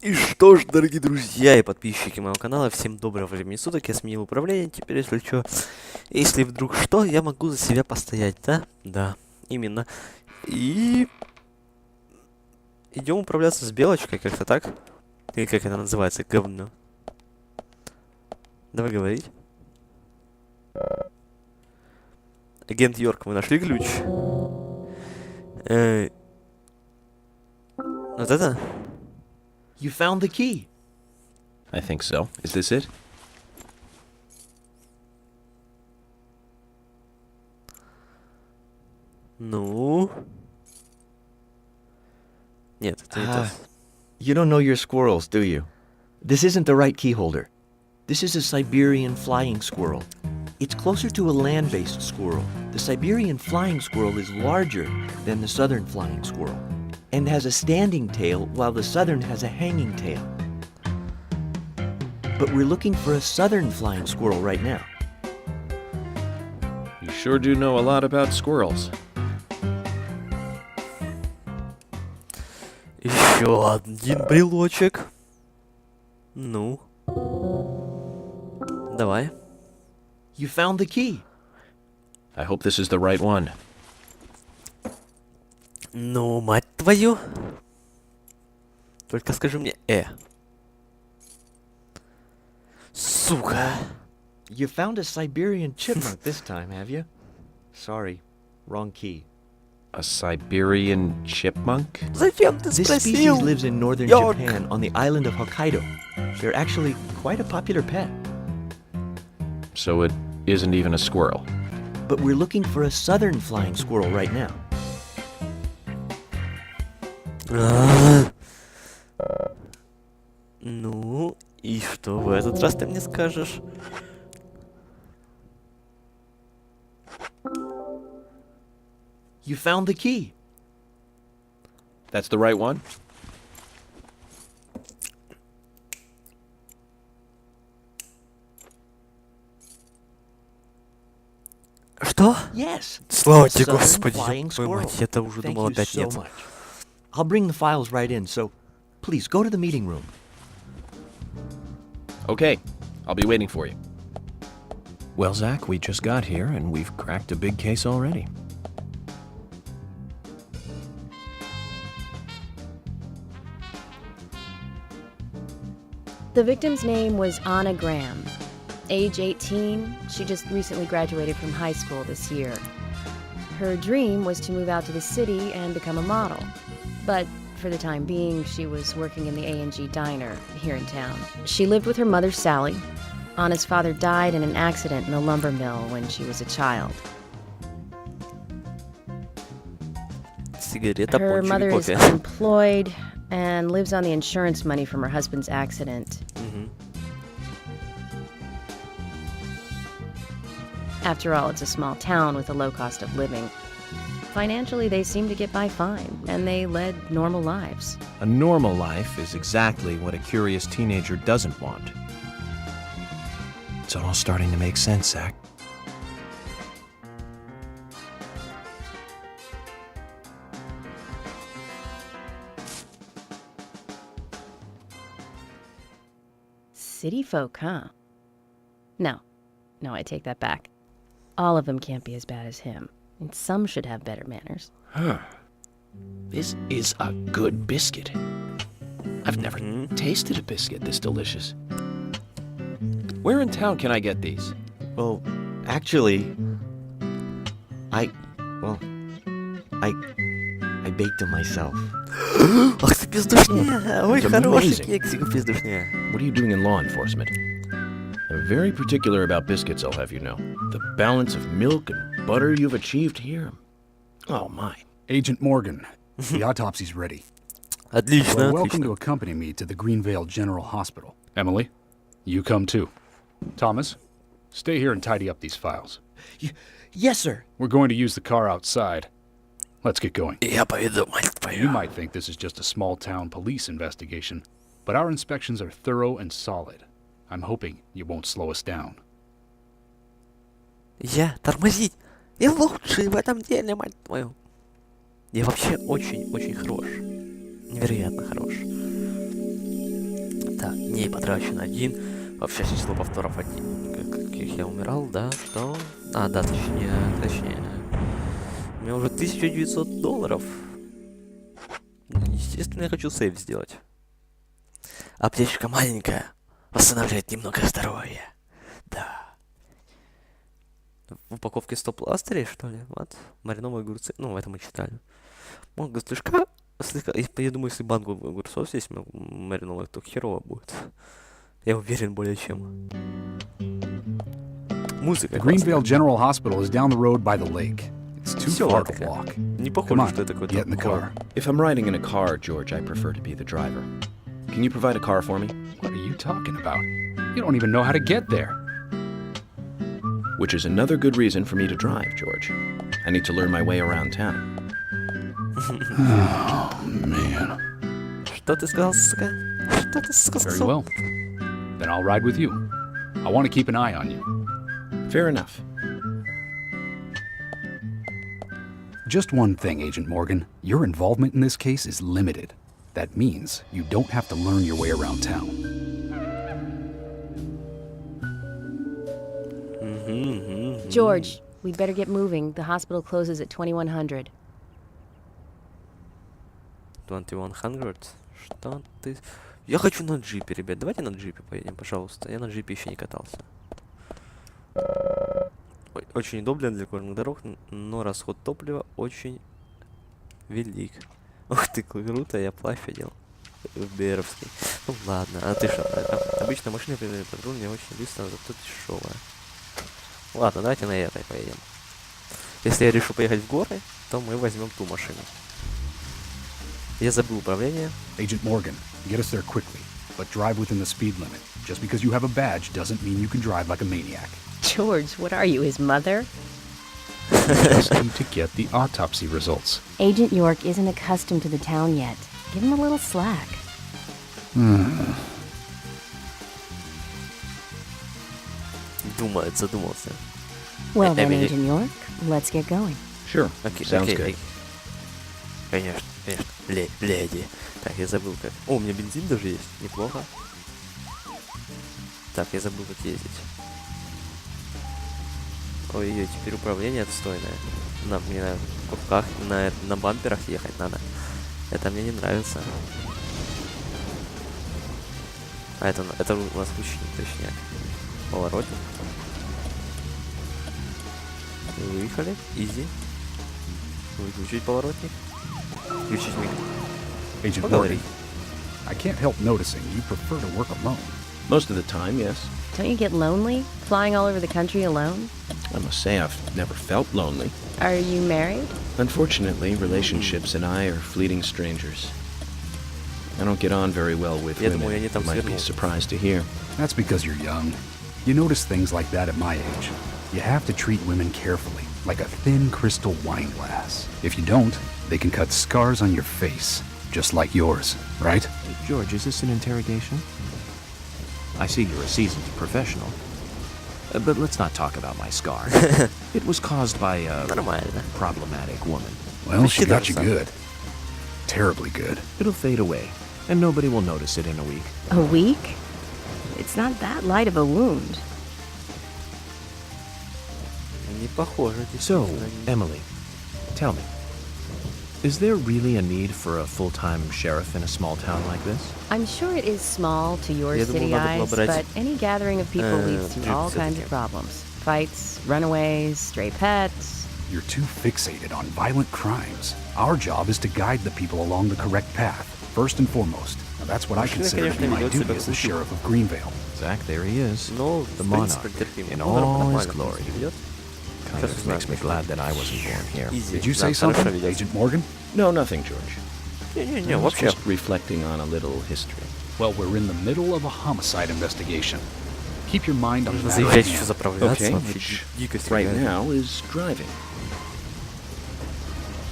И что ж, дорогие друзья и подписчики моего канала, всем доброго времени суток, я сменил управление, теперь если что, если вдруг что, я могу за себя постоять, да? Да, именно. И идем управляться с Белочкой, как-то так? Или как это называется, говно? Давай говорить. Агент Йорк, мы нашли ключ? Вот это? You found the key. I think so. Is this it? Ну? Нет, это не то. You don't know your squirrels, do you? This isn't the right key holder. This is a Siberian flying squirrel. It's closer to a land-based squirrel. The Siberian flying squirrel is larger than the southern flying squirrel and has a standing tail while the southern has a hanging tail. But we're looking for a southern flying squirrel right now. You sure do know a lot about squirrels. Еще один брелочек. Ну? Давай. You found the key. I hope this is the right one. Ну, мать твою. Только скажи мне Сука. You found a Siberian chipmunk this time, have you? Sorry, wrong key. A Siberian chipmunk? Зачем ты This спросил? species lives in northern York. Japan on the island of Hokkaido. They're actually quite a popular pet. So it isn't even a squirrel. But we're looking for a southern flying squirrel right now. Ну, и что в этот раз ты мне скажешь? You found the key. That's the right one? Что? Yes. Слава тебе, Southern Господи, flying ёб твою squirrel. мать, я-то уже Thank думал you опять so нет. much. I'll bring the files right in, so please go to the meeting room. Okay, I'll be waiting for you. Well, Zach, we just got here and we've cracked a big case already. The victim's name was Anna Graham. Age 18, she just recently graduated from high school this year. Her dream was to move out to the city and become a model. But for the time being, she was working in the A&G diner here in town. She lived with her mother, Sally. Anna's father died in an accident in a lumber mill when she was a child. Сигарета, Her пончик и mother is кофе. unemployed and lives on the insurance money from her husband's accident. After all, it's a small town with a low cost of living. Financially, they seem to get by fine, and they led normal lives. A normal life is exactly what a curious teenager doesn't want. It's all starting to make sense, Zach. City folk, huh? No, I take that back. All of them can't be as bad as him, and some should have better manners. This is a good biscuit. I've never tasted a biscuit this delicious. Where in town can I get these? Well, actually, I baked them myself. Ах ты пиздушня! Ой, It's хороший amazing. кексик, пиздушня. What are you doing in law enforcement? I'm very particular about biscuits, I'll have you know. The balance of milk and butter you've achieved here. Oh my. Agent Morgan, the autopsy's ready. Отлично, You're welcome to отлично. accompany me to the Greenvale General Hospital. Emily, you come too. Thomas, stay here and tidy up these files. Yes, sir. We're going to use the car outside. Let's get going. Я пойду, мать You твою. might think this is just a small-town police investigation, but our inspections are thorough and solid. I'm hoping you won't slow us down. Я тормозить. Я лучший в этом деле, мать твою. Я вообще очень-очень хорош. Невероятно хорош. Так, дней потрачено 1. Вообще число повторов 1. Каких я умирал, да? Что? А, да, точнее. У меня уже $1900. Естественно, я хочу сейв сделать. Аптечка маленькая. Восстанавливает немного здоровья. Да. В упаковке 100 пластырей, что ли? Вот. Мариновые огурцы. Ну, это мы читали. Много слегка. Я думаю, если банку огурцов здесь мариновых, то херово будет. Я уверен более чем. Музыка The классная. Greenvale General Hospital is down the road by the lake. It's too Всё, far ладно. to walk. Не Come похоже, on, что это какой-то get in the car. If I'm riding in a car, George, I prefer to be the driver. Can you provide a car for me? What are you talking about? You don't even know how to get there. Which is another good reason for me to drive, George. I need to learn my way around town. Oh, man. Что ты сказал, сука? Что ты, сука, Very сказал? well. Then I'll ride with you. I want to keep an eye on you. Fair enough. Just one thing, Agent Morgan. Your involvement in this case is limited. That means you don't have to learn your way around town. George, we'd better get moving. The hospital closes at 2100. 2100? Что ты... Я хочу на джипе, ребят. Давайте на джипе поедем, пожалуйста. Я на джипе еще не катался. Очень удобно для горных дорог, но расход топлива очень велик. Ух ты, круто, я плащ одел. В Беровский. Ну ладно, а ты что? Обычно машина патрульная очень быстро, зато дешевая. Ладно, давайте на этой поедем. Если я решу поехать в горы, то мы возьмем ту машину. Я забыл управление. Agent Morgan, get us there quickly, but drive within the speed limit. Just because you have a badge doesn't mean you can drive like a maniac. George, what are you, his mother? Just need to get the autopsy results. Agent York isn't accustomed to the town yet. Give him a little slack. Думает, задумался. Well then, Emily. Agent York, let's get going. Sure. Окей, Sounds окей, good. окей. Конечно, конечно. Леди. Так, я забыл как. О, у меня бензин даже есть. Неплохо. Так, я забыл как ездить. Ой-ой, теперь управление отстойное. Мне на курках, на бамперах ехать надо. Это мне не нравится. А это у нас лучник, точнее. Поворотник. Выехали. Изи. Выключить поворотник. Включить миг. Agent Поговори. Morgan, I can't help noticing you prefer to work alone. Most of the time, yes. Don't you get lonely, flying all over the country alone? I must say I've never felt lonely. Are you married? Unfortunately, relationships and I are fleeting strangers. I don't get on very well with Я women. думаю, они там You might be свернут. surprised to hear. That's because you're young. You notice things like that at my age. You have to treat women carefully, like a thin crystal wine glass. If you don't, they can cut scars on your face, just like yours, right? George, is this an interrogation? I see you're a seasoned professional. But let's not talk about my scar. It was caused by a Нормально. problematic woman. Well, she got you Son. good. Terribly good. It'll fade away, and nobody will notice it in a week. A week? It's not that light of a wound. Не похоже. So, действительно. Emily, tell me, is there really a need for a full-time sheriff in a small town like this? I'm sure it is small to your Я думал, city надо было eyes, брать, but any gathering of people leads to джип all kinds всё-таки. of problems. Fights, runaways, stray pets. You're too fixated on violent crimes. Our job is to guide the people along the correct path, first and foremost. Now, that's what I Машина, consider to be конечно, my ведёт себя duty as the как sheriff of Greenvale. Zach, there he is. Но, The в принципе, monarch терпимо. in Ну, all his нормально, в glory. принципе, ведёт. Kind of makes me glad that I wasn't born here. Изи. Did you Да, say хорошо something, ведёт. Agent Morgan? No, nothing, George. Не-не-не, I was вообще. just reflecting on a little history. Well, we're in the middle of a homicide investigation. Keep your mind on Нужно that. заезжать еще заправляться. Okay, Вообще which дикость right какая-то. now is driving.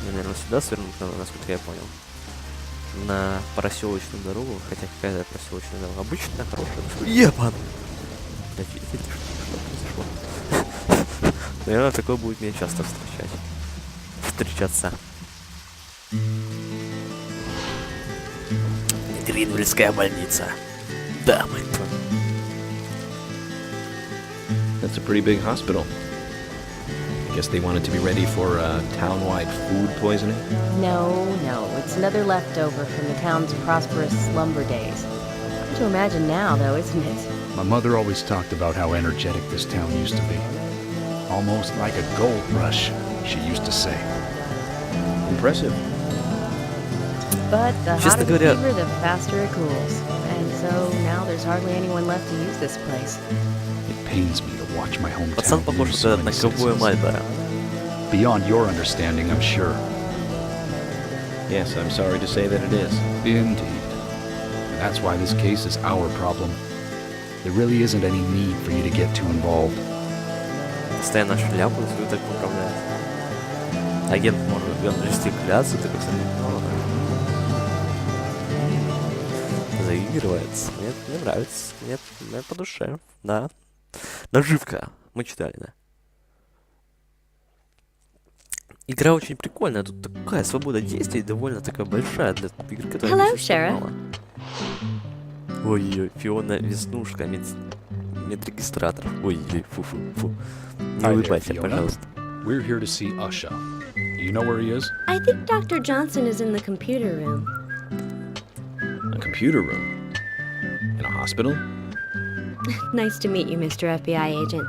Мне, наверное, сюда свернуть надо, насколько я понял. На проселочную дорогу, хотя какая-то проселочная дорога. Обычная, хорошая. Ебан! Блядь, видите, что произошло? Наверное, такое будет меня часто встречаться. Гринвильская больница. Да, мать твою. That's a pretty big hospital. I guess they wanted to be ready for town-wide food poisoning. No, it's another leftover from the town's prosperous slumber days. Hard to imagine now, though, isn't it? My mother always talked about how energetic this town used to be. Almost like a gold rush, she used to say. Impressive. But the Честно hotter the говоря- fever, the faster it cools. And so now there's hardly anyone left to use this place. It pains me to watch my Пацан hometown похож lose so на many ковбоя citizens. Мальборо. Beyond your understanding, I'm sure. Yes, I'm sorry to say that it is. Indeed. And that's why this case is our problem. There really isn't any need for you to get too involved. Постоянно шляпу свою так поправляет. Агент может жестикуляцию такой заигрывается. Нет, мне нравится. Нет, мне по душе. Да. Наживка. Мы читали, да. Игра очень прикольная. Тут такая свобода действий довольно такая большая для игры, которая Hello, не слишком Sheriff. мало. Ой-ой, Фиона Веснушка, медрегистратор. Ой-ой, фу-фу-фу. Не Hi there, улыбайся, Fiona. пожалуйста. We're here to see Usha. Do you know where he is? I think Dr. Johnson is in the computer room. A computer room? In a hospital? Nice to meet you, Mr. FBI agent.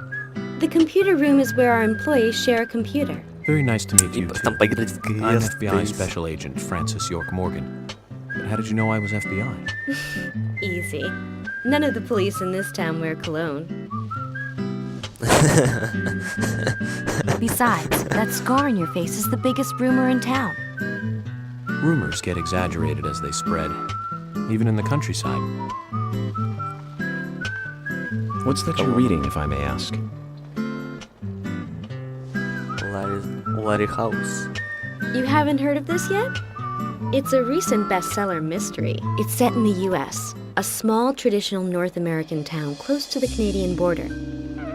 The computer room is where our employees share a computer. Very nice to meet И you. там поиграть в I'm квест. FBI Special Agent Francis York Morgan. But how did you know I was FBI? Easy. None of the police in this town wear cologne. Besides, that scar on your face is the biggest rumor in town. Rumors get exaggerated as they spread, even in the countryside. What's that you're reading, if I may ask? Ларри Хаус. You haven't heard of this yet? It's a recent bestseller mystery. It's set in the U.S., a small traditional North American town close to the Canadian border.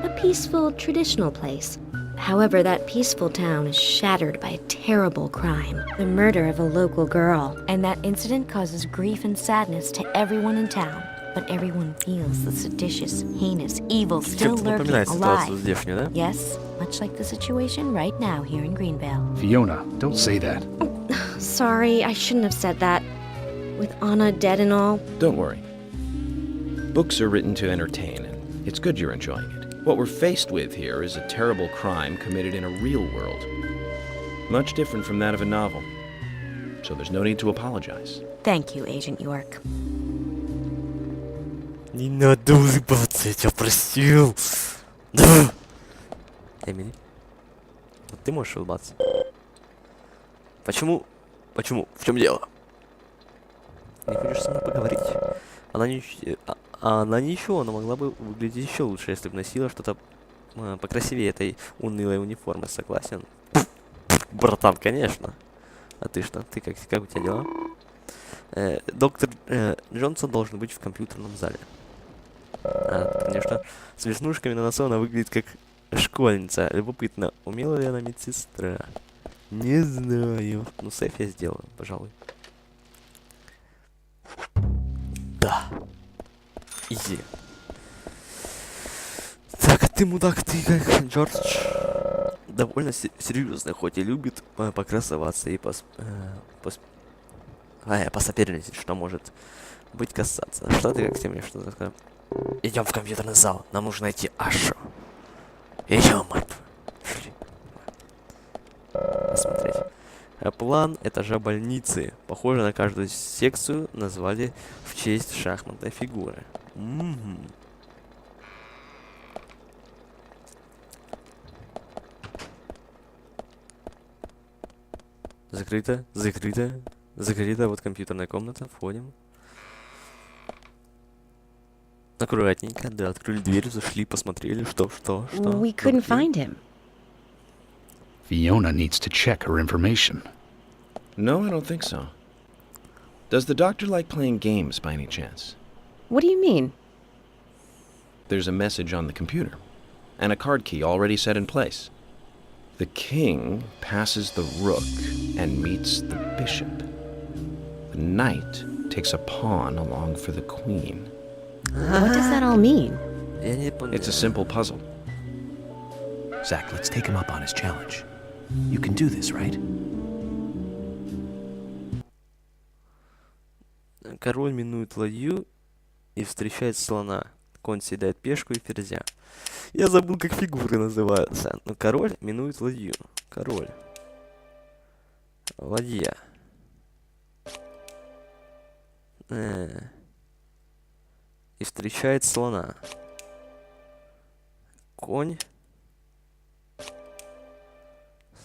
A peaceful, traditional place. However, that peaceful town is shattered by a terrible crime. The murder of a local girl. And that incident causes grief and sadness to everyone in town. But everyone feels the seditious, heinous, evil still Чем-то lurking напоминает ситуацию alive. здешнюю, да? Yes, much like the situation right now here in Greenvale. Fiona, don't say that. Sorry, I shouldn't have said that. With Anna dead and all. Don't worry. Books are written to entertain, and it's good you're enjoying it. What we're faced with here is a terrible crime committed in a real world. Much different from that of a novel. So there's no need to apologize. Thank you, Agent York. Не надо улыбаться, я тебя просил. Да. Эмили, вот ты можешь улыбаться? Почему? Почему? В чем дело? Не хочешь со мной поговорить? Она ничего, она могла бы выглядеть еще лучше, если бы носила что-то покрасивее этой унылой униформы, согласен? Братан, конечно. А ты что? Ты как у тебя дела? Доктор Джонсон должен быть в компьютерном зале. Конечно, с веснушками на носу она выглядит как школьница. Любопытно, умела ли она медсестра? Не знаю. Ну, сейф я сделаю, пожалуй. Да. Изи. Так, а ты, мудак, ты как Джордж. Довольно серьезный, хоть и любит покрасоваться и посоперничать, что может быть касаться. Что ты как темнее, что такое? Идем в компьютерный зал, нам нужно найти Ашу. Идем, мать. Посмотреть. План этажа больницы. Похоже, на каждую секцию назвали в честь шахматной фигуры. Закрыто, закрыто, закрыто. Вот компьютерная комната. Входим. Аккуратненько, да, открыли дверь, зашли, посмотрели, что. We couldn't find him. Fiona needs to check her information. No, I don't think so. Does the doctor like playing games by any chance? What do you mean? There's a message on the computer, and a card key already set in place. The king passes the rook and meets the bishop. The knight takes a pawn along for the queen. What does that all mean? Я не понял. It's a simple puzzle. Zach, let's take him up on his challenge. You can do this, right? Король минует ладью и встречает слона. Конь съедает пешку и ферзя. Я забыл, как фигуры называются. Но король минует ладью. Король. Ладья. И встречает слона. Конь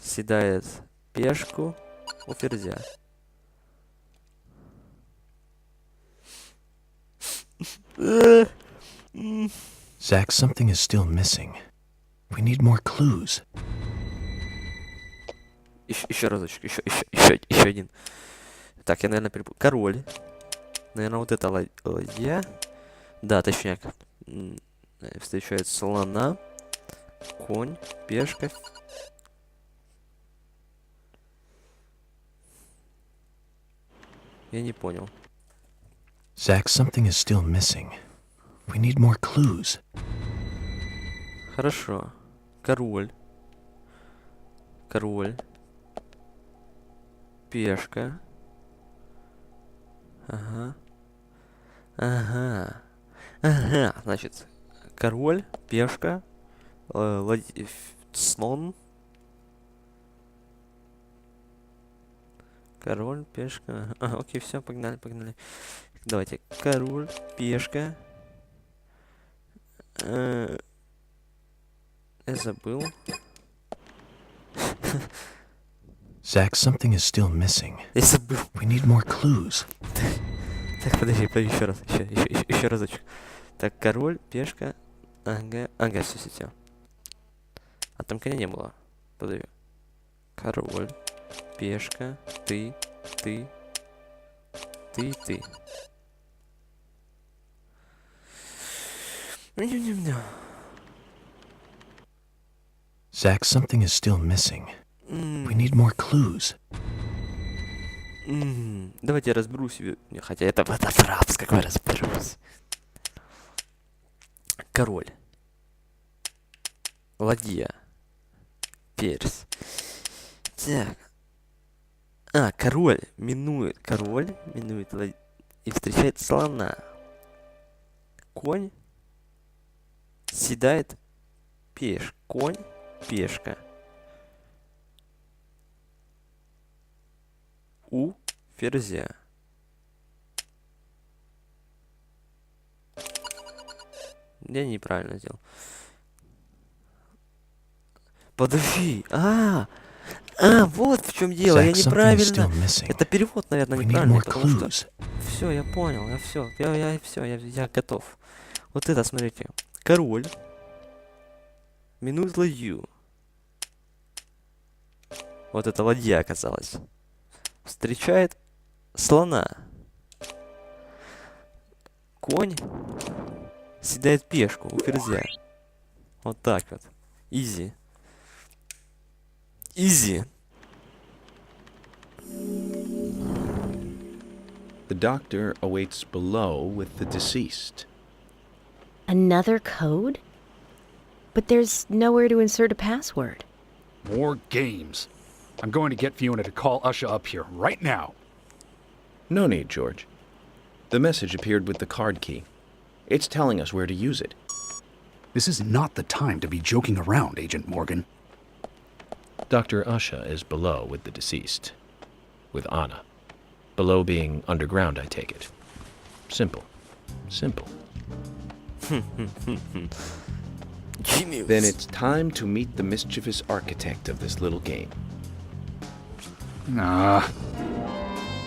съедает пешку у ферзя. Zach, something is still missing. We need more clues. Еще разочек, еще один. Так, я, наверное, перепутал. Король. Наверное, вот это ладья. Да, точняк. Встречает слона. Конь, пешка. Я не понял. Zach, something is still missing. We need more clues. Хорошо. Король. Король. Пешка. Ага. Ага. Ага. Значит, король, пешка, слон. Король, пешка. Ага, окей, все, погнали, погнали. Давайте. Король, пешка. Я забыл. Zach, something is still missing. Я забыл. We need more clues. Так, подожди, еще раз. Еще разочек. Так, король, пешка. Ага, все. А там коня не было. Подожди. Король, пешка, ты. Zach, something is still missing. We need more clues. Давайте я разберусь. Хотя это фрапс, как я разберусь. Король. Ладья. Перс. Так. Король минует ладью и встречает слона. Конь съедает пешку. Конь, пешка. У ферзя. Я неправильно сделал. Подожди. Вот в чем дело. Я Zach, something is неправильно. still missing. Это перевод, наверное, We need неправильный, more потому что... clues. Все, я понял, я готов. Вот это, смотрите. Король минует ладью. Вот это ладья оказалась. Встречает слона. Конь съедает пешку у ферзя. Вот так вот. Изи. Изи. The doctor awaits below with the deceased. Another code? But there's nowhere to insert a password. More games. I'm going to get Fiona to call Usha up here right now. No need, George. The message appeared with the card key. It's telling us where to use it. This is not the time to be joking around, Agent Morgan. Dr. Usha is below with the deceased. With Anna. Below being underground, I take it. Simple. Genius. Then it's time to meet the mischievous architect of this little game. Nah.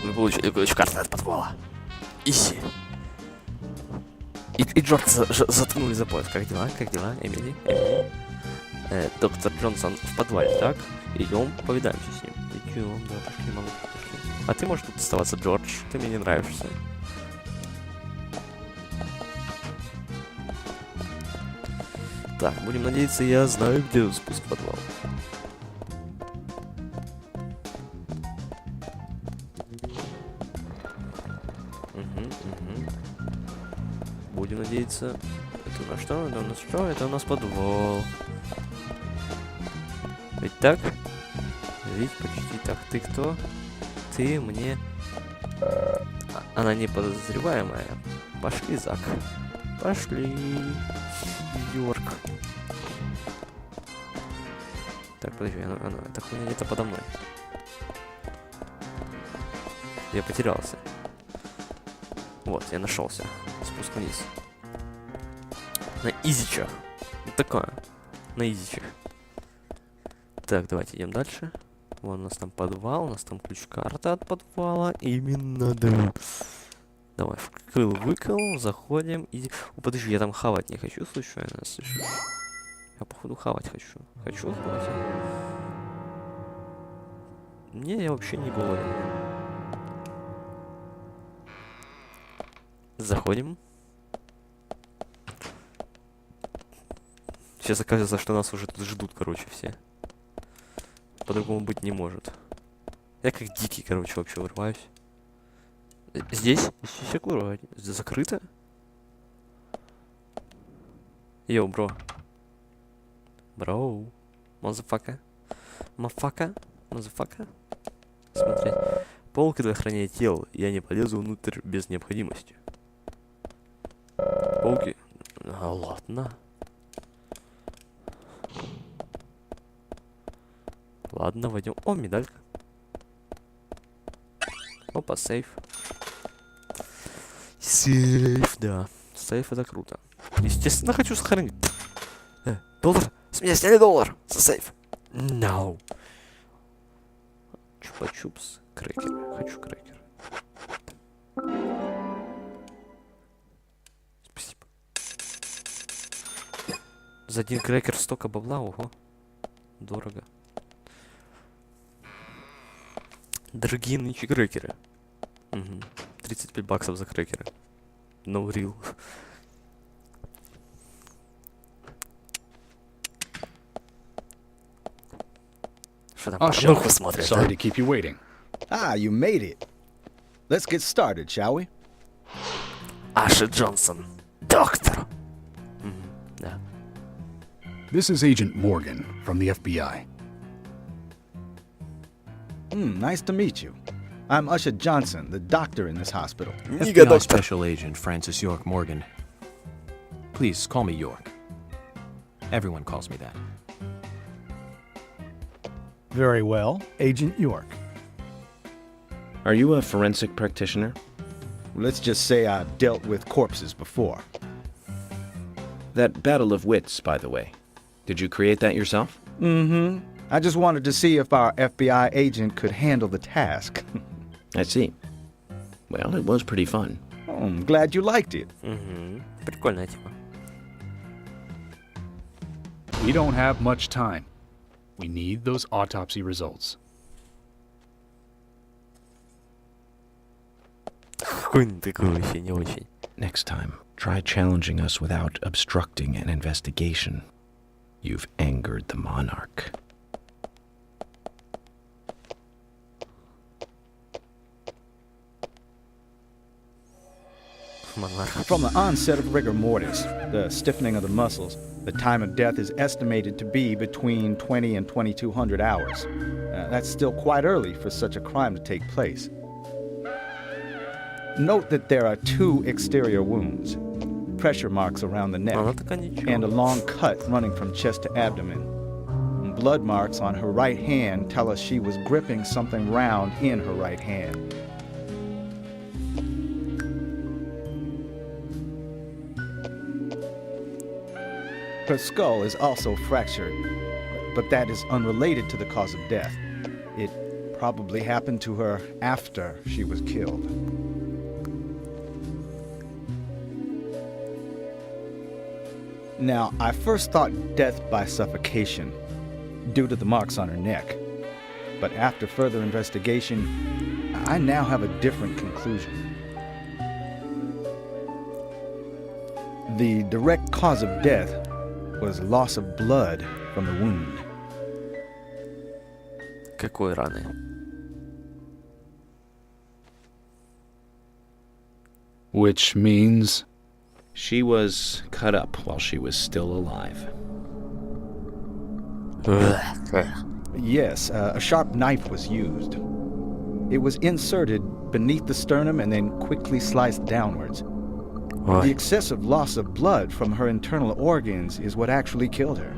Вы получили кусочек карты от подвала. Иси. И Джордж заткнули за пояс. Как дела, Эмили? Доктор Джонсон в подвале, так? Идем, повидаемся с ним. Идем, да, пошли, могу, пошли. А ты можешь тут оставаться, Джордж. Ты мне не нравишься. Так, будем надеяться, я знаю, где спуск в подвал. будем надеяться. Это у нас что? Это у нас что? Это у нас подвал. Ведь так? Ведь почти так. Ты кто? Ты мне... Она не подозреваемая. Пошли, Зак. Пошли. Йорк. Так, подожди, эта хуйня где-то подо мной. Я потерялся. Вот, я нашелся. Спуск вниз. На изичах. Вот такое. На изичах. Так, давайте идем дальше. Вон у нас там подвал, у нас там ключ-карта от подвала. Именно, да. Давай, вкл-выкл, заходим. И... О, подожди, я там хавать не хочу, случайно, слышишь? Я, походу, хавать хочу. Хочу хавать? Не, я вообще не голоден. Заходим. Сейчас окажется, что нас уже тут ждут, короче, все. По-другому быть не может. Я как дикий, короче, вообще вырываюсь. Здесь аккуратнее. Закрыто? Йоу, бро. Бро. Мазафака. Мафака. Мазафака. Смотри. Полка для хранения тел. Я не полезу внутрь без необходимости. Полки. А, ладно. Ладно, войдем. О, медалька. Опа, сейф. Сейф, да. Сейф это круто. Естественно, хочу сохранить. Доллар? С меня сняли доллар за сейф. No. Чупа-чупс. Крекеры. Хочу крекеры. Спасибо. За один крекер столько бабла, ого. Дорого. Дорогие нынче крекеры. Угу. 35 баксов за крекеры. No real. Что там? Порнуху смотрят, Sorry to keep you waiting. Ah, you made it. Let's get started, shall we? Аша Джонсон. Доктор. Да. This is Agent Morgan from the FBI. Nice to meet you. I'm Usher Johnson, the doctor in this hospital. FBI Special Agent Francis York Morgan. Please call me York. Everyone calls me that. Very well, Agent York. Are you a forensic practitioner? Let's just say I've dealt with corpses before. That battle of wits, by the way. Did you create that yourself? Mm-hmm. I just wanted to see if our FBI agent could handle the task. I see. Well, it was pretty fun. Oh, I'm glad you liked it. Прикольная тема. We don't have much time. We need those autopsy results. Хуй такой вообще не очень. Next time, try challenging us without obstructing an investigation. You've angered the monarch. From the onset of rigor mortis, the stiffening of the muscles, the time of death is estimated to be between 20 and 2200 hours. That's still quite early for such a crime to take place. Note that there are 2 exterior wounds, pressure marks around the neck, and a long cut running from chest to abdomen. Blood marks on her right hand tell us she was gripping something round in her right hand. Her skull is also fractured, but that is unrelated to the cause of death. It probably happened to her after she was killed. Now, I first thought death by suffocation, due to the marks on her neck. But after further investigation, I now have a different conclusion. The direct cause of death was loss of blood from the wound. Какой раны? Which means... She was cut up while she was still alive. Yes, a sharp knife was used. It was inserted beneath the sternum and then quickly sliced downwards. The excessive loss of blood from her internal organs is what actually killed her.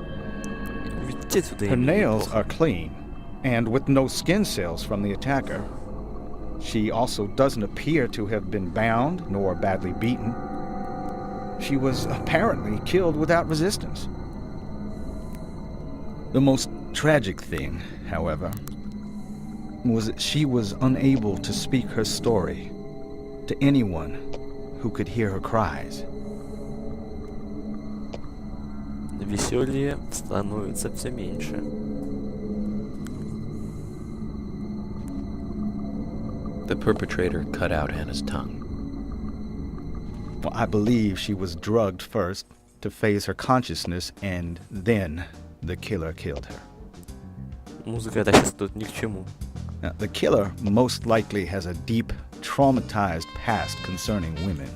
Her nails are clean, and with no skin cells from the attacker. She also doesn't appear to have been bound nor badly beaten. She was apparently killed without resistance. The most tragic thing, however, was that she was unable to speak her story to anyone who could hear her cries. Веселье становится все меньше. The perpetrator cut out Anna's tongue. Well, I believe she was drugged first to phase her consciousness, and then the killer killed her. Музыка это сейчас тут ни к чему. Now, the killer most likely has a deep, traumatized past concerning women.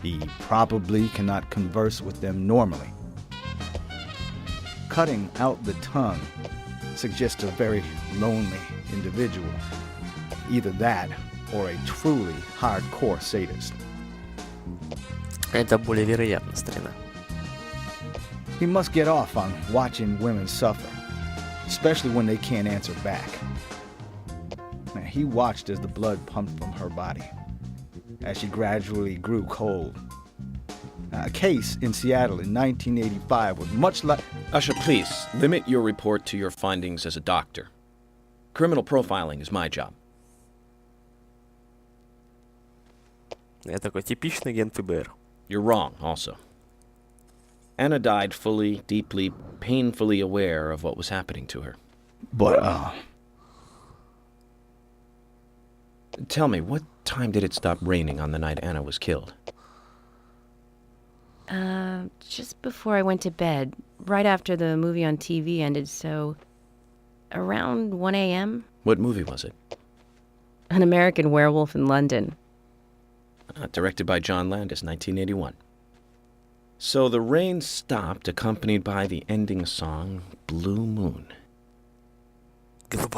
He probably cannot converse with them normally. Cutting out the tongue suggests a very lonely individual. Either that or a truly hardcore sadist. Это более вероятно, старина. He must get off on watching women suffer, especially when they can't answer back. Now, he watched as the blood pumped from her body, as she gradually grew cold. A case in Seattle in 1985 was much like... Usha, please, limit your report to your findings as a doctor. Criminal profiling is my job. Я такой типичный агент ФБР. You're wrong, also. Anna died fully, deeply, painfully aware of what was happening to her. But, Tell me, what time did it stop raining on the night Anna was killed? Just before I went to bed, right after the movie on TV ended, so around 1 a.m. What movie was it? An American Werewolf in London. Directed by John Landis, 1981. So the rain stopped, accompanied by the ending song, Blue Moon.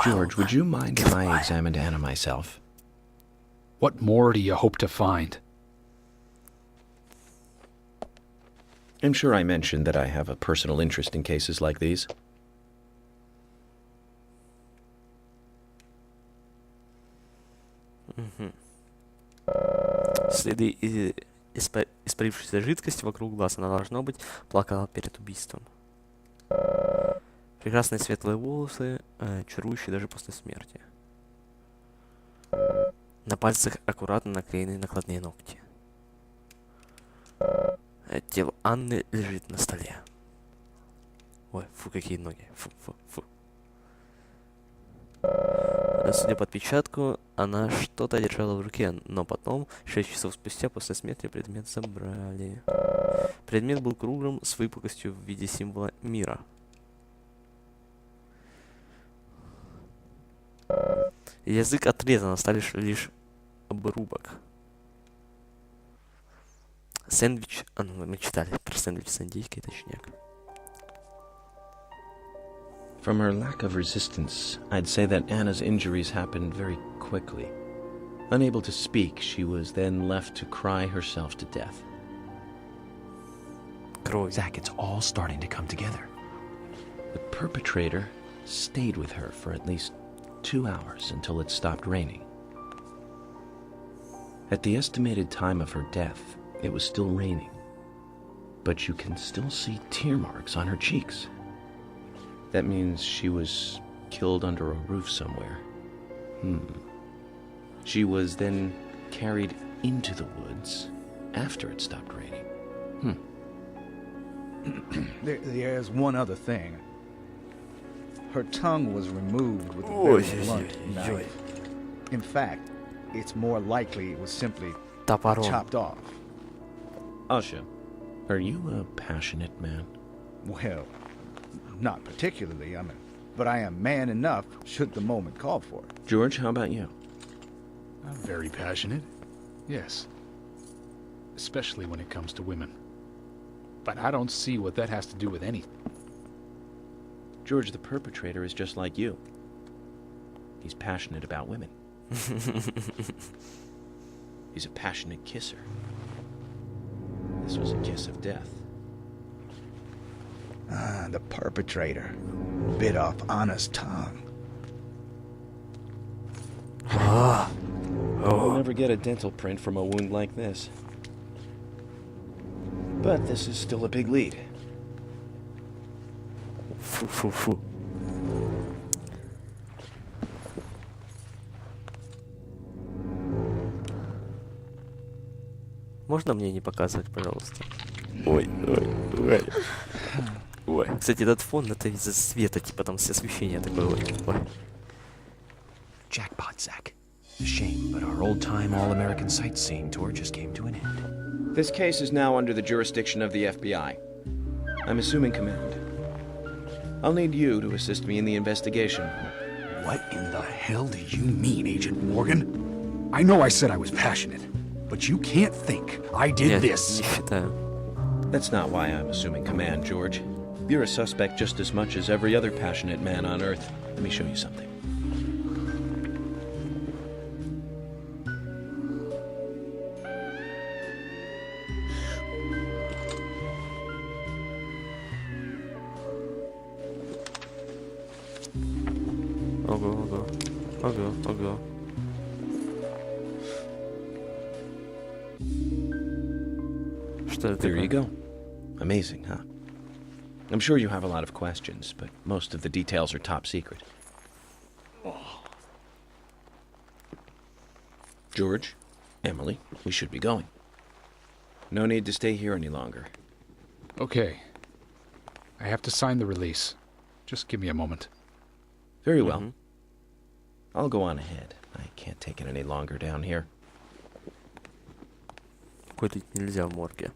George, would you mind if I examined Anna myself? What more do you hope to find? I'm sure I mentioned that I have a personal interest in cases like these. Следы испарившейся жидкости вокруг глаз. Она, должно быть, плакала перед убийством. Прекрасные светлые волосы, чарующие даже после смерти. На пальцах аккуратно наклеены накладные ногти. Тело Анны лежит на столе. Ой, фу, какие ноги. Фу, фу, фу. Судя по отпечатку, она что-то держала в руке, но потом, 6 часов спустя после смерти, предмет забрали. Предмет был круглым с выпуклостью в виде символа мира. Язык отрезан, остались лишь обрубок. Сэндвич... ну, мы читали про сэндвич с индейкой, точняк. From her lack of resistance, I'd say that Anna's injuries happened very quickly. Unable to speak, she was then left to cry herself to death. Кровь. Zach, it's all starting to come together. The perpetrator stayed with her for at least 2 hours until it stopped raining. At the estimated time of her death, it was still raining, but you can still see tear marks on her cheeks. That means she was killed under a roof somewhere. She was then carried into the woods after it stopped raining. There's one other thing. Her tongue was removed with a very blunt knife. In fact, it's more likely it was simply chopped off. Usha, are you a passionate man? Well, not particularly, but I am man enough should the moment call for it. George, how about you? I'm very passionate. Yes. especially when it comes to women. But I don't see what that has to do with anything. George, the perpetrator, is just like you. He's passionate about women. He's a passionate kisser. This was a kiss of death. The perpetrator bit off Anna's tongue. We'll never get a dental print from a wound like this. But this is still a big lead. Фу-фу-фу. Можно мне не показывать, пожалуйста? Ой. Кстати, этот фон, это из-за света, типа там освещение такое. Ой. Jackpot, Zach. A shame, but our old-time all-American sightseeing tour just came to an end. This case is now under the jurisdiction of the FBI. I'm assuming command. I'll need you to assist me in the investigation. What in the hell do you mean, Agent Morgan? I know I said I was passionate, but you can't think I did this. Не считаю. That's not why I'm assuming command, George. You're a suspect just as much as every other passionate man on Earth. Let me show you something. Ого. Что это There you такое? go. Amazing, huh? I'm sure you have a lot of questions, but most of the details are top secret. George, Emily, we should be going. No need to stay here any longer. Okay. I have to sign the release. Just give me a moment. Very well. I'll go on ahead. I can't take it any longer down here. Курить нельзя в морге.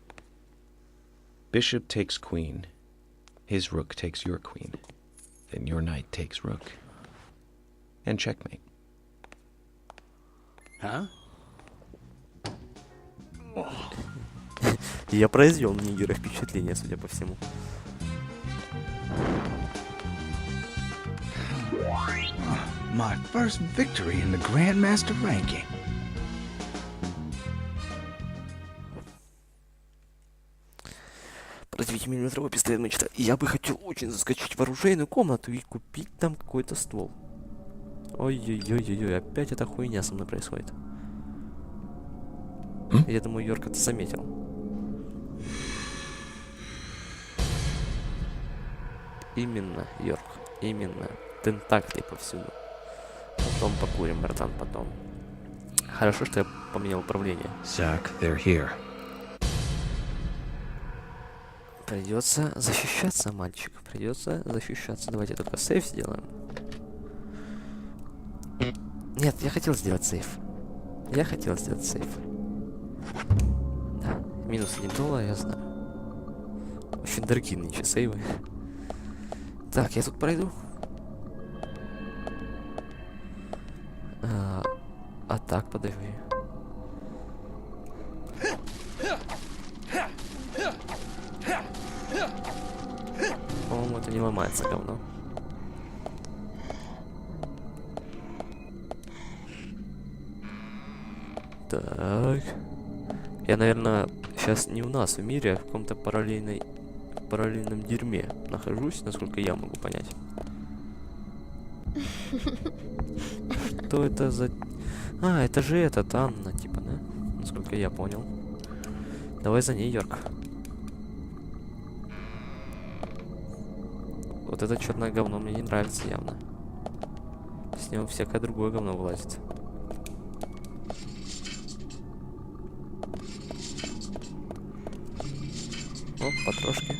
Bishop takes queen. His rook takes your queen. Then your knight takes rook. And checkmate. Huh? Я произвел на Нигера впечатление, судя по всему. My first victory in the Grandmaster ranking. Развитие миллиметрового пистолета мечта. Я бы хотел очень заскочить в оружейную комнату и купить там какой-то ствол. Ой-ой-ой-ой, опять эта хуйня со мной происходит. Я думаю, Йорк это заметил. Именно, Йорк, именно. Тентакли повсюду. Потом покурим, братан, потом. Хорошо, что я поменял управление. Zach, they're here. Придется защищаться, мальчик. Придется защищаться. Давайте только сейф сделаем. Нет, я хотел сделать сейф. Да, минус $1, я знаю. Очень дорогие нынче сейвы. Так, я тут пройду. А так, подожди. По-моему, это не ломается говно. Так. Я, наверное, сейчас не у нас в мире, а в каком-то параллельном дерьме нахожусь, насколько я могу понять. Что это за... А, это же этот Анна, типа, да? Насколько я понял. Давай за ней, Йорк. Вот это черное говно мне не нравится явно. С него всякое другое говно вылазит. О, потрошки.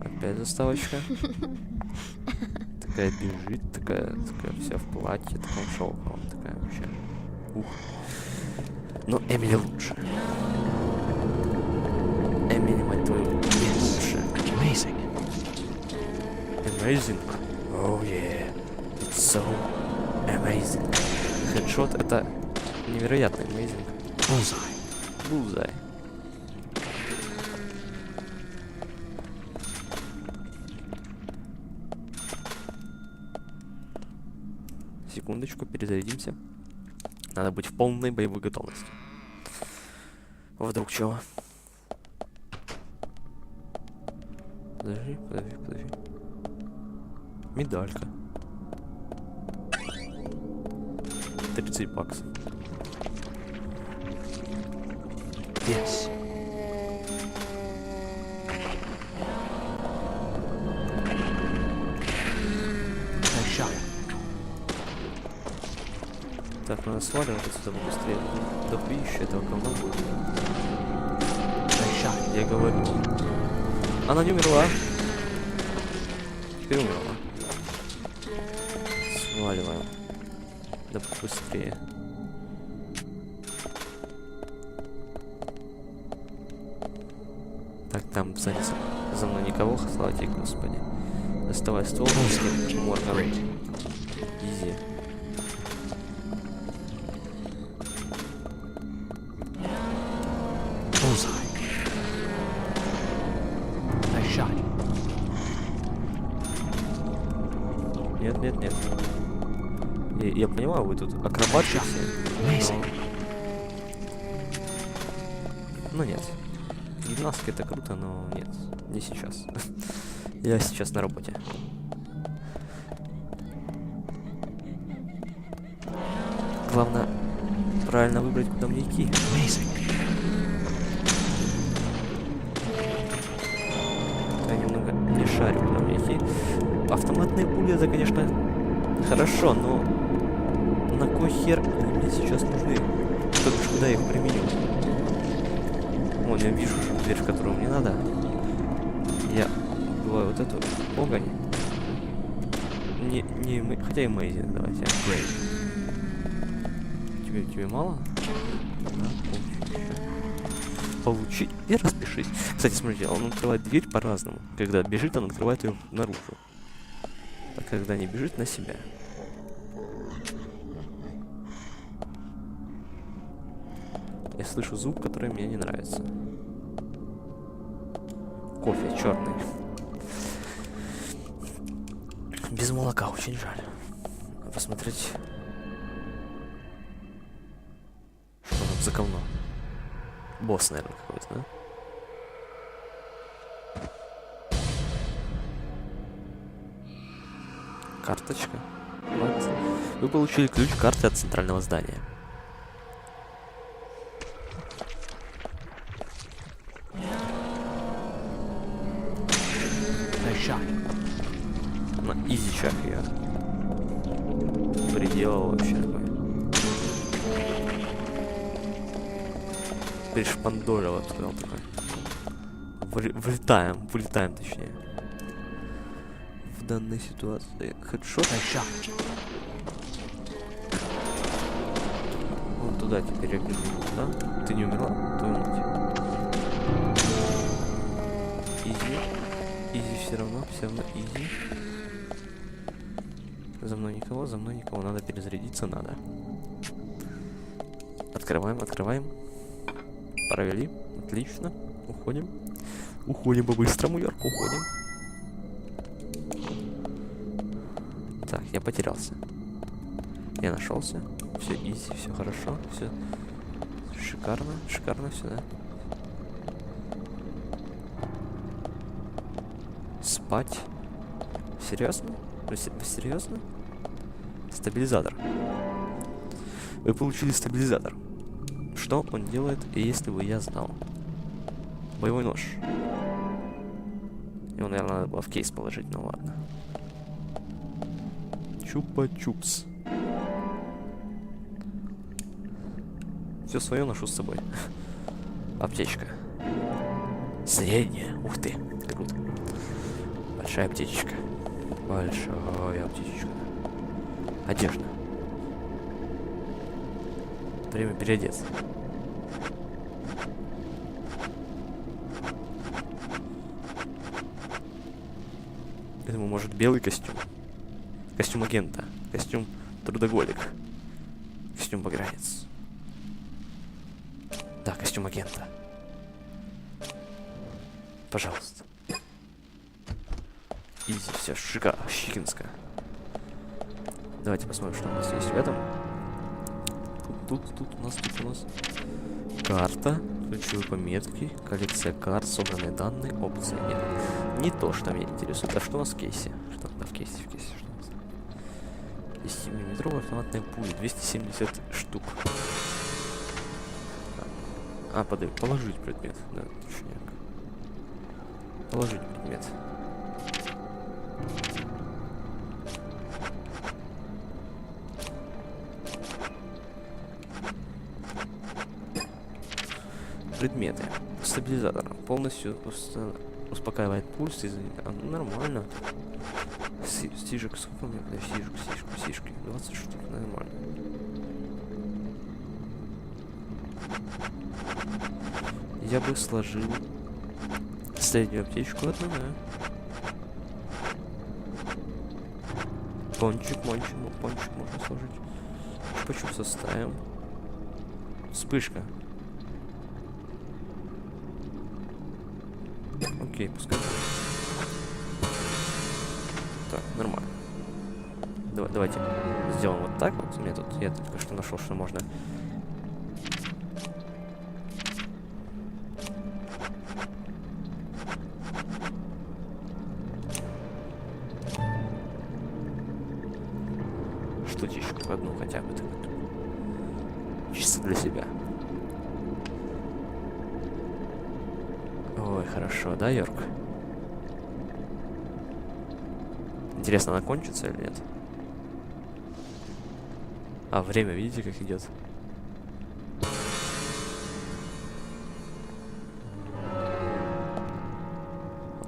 Опять заставочка. Такая бежит, такая вся в платье, таком шелковом, такая вообще. Ух. Но Эмили лучше. Эмили, мать твою, лучше. Amazing. Amazing. Oh yeah. So amazing. Хедшот — это невероятно amazing. Bullseye. Секундочку, перезарядимся. Надо быть в полной боевой готовности. Вдруг чего? Подожди. Медалька. 30 баксов. Yes. Nice shot. Так, надо сваливать отсюда быстрее. Да еще этого говна будет. Nice shot. Я говорю. Она не умерла. Теперь умерла. Сваливаем. Да быстрее. Так, там сзади за мной никого, слава тебе, Господи. Доставай ствол, Морган. Изи. Nice shot. Нет. Я понимаю, вы тут акробаты все. Но нет. Гимнастика — это круто, но нет, не сейчас. Я сейчас на работе. Главное правильно выбрать, куда мне идти. Я немного не шарю, куда мне идти. Автоматные пули — это, конечно, хорошо, но на кой хер они мне сейчас нужны? Только ж куда я их применю? Вон, я вижу дверь, в которую мне надо. Я убиваю вот эту погонь. Хотя и Мэйзи, давайте. Тебе мало? Да, получить и распишись. Кстати, смотрите, он открывает дверь по-разному. Когда бежит, он открывает ее наружу. А когда не бежит, на себя. Я слышу звук, который мне не нравится. Кофе черный. Без молока, очень жаль. Посмотреть, что там за говно. Босс, наверное, какой-то, да? Карточка. Вот. Вы получили ключ карты от центрального здания. На изичах я приделал вообще такой. Пришпандорил, я бы сказал, такой. Вылетаем точнее. В данной ситуации. Хедшот. Вот туда теперь я бегу, да? Ты не умерла? Твою мать. Изи все равно изи. За мной никого, надо перезарядиться, надо. Открываем. Провели, отлично, уходим по-быстрому, Йорк, уходим. Так, я потерялся. Я нашелся, все изи, все хорошо, все шикарно все, да. Спать? Серьезно? Серьезно? Стабилизатор. Вы получили стабилизатор. Что он делает, если бы я знал? Боевой нож. Его, наверное, надо было в кейс положить, ну ладно. Чупа-чупс. Все свое ношу с собой. Аптечка. Средняя. Ух ты, круто. Большая аптечка. Большая аптечка. Одежда. Время переодеться. Я думаю, может, белый костюм. Костюм агента. Костюм трудоголик. Костюм багрянец. Да, костюм агента. Пожалуйста. Изи, все, щикинска. Давайте посмотрим, что у нас есть в этом. Тут у нас карта, ключевые пометки, коллекция карт, собранные данные, опции. Нет, не то, что меня интересует. А что у нас в кейсе? Что тогда в кейсе? Что у нас? 10-миллиметровые автоматные пули, 270 штук. Положить предмет. Да, точняк. Положить предмет. Предметы. Стабилизатор. Полностью успокаивает пульс. Нормально. Стижек. Сколько у меня? Сишки. 20 штук. Нормально. Я бы сложил среднюю аптечку одну, да. Пончик можно сложить. Чупа-чуп составим. Вспышка. Окей, пускай. Так, нормально. Давайте сделаем вот так вот. Я только что нашел, что можно. Штучечку одну хотя бы так вот. Чисто для себя. Ой, хорошо, да, Йорк? Интересно, она кончится или нет? А, время, видите, как идет?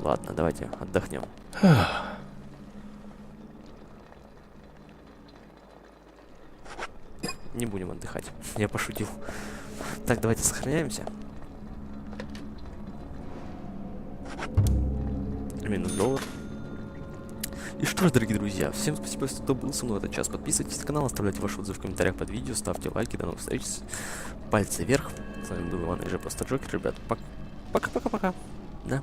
Ладно, давайте отдохнем. Не будем отдыхать. Я пошутил. Так, давайте сохраняемся. $1. И что ж, дорогие друзья, всем спасибо, кто был со мной в этот час. Подписывайтесь на канал, оставляйте ваши отзывы в комментариях под видео, ставьте лайки. До новых встреч. Пальцы вверх. С вами был Иван и Жопа Джокер. Ребят, пока-пока-пока. Да.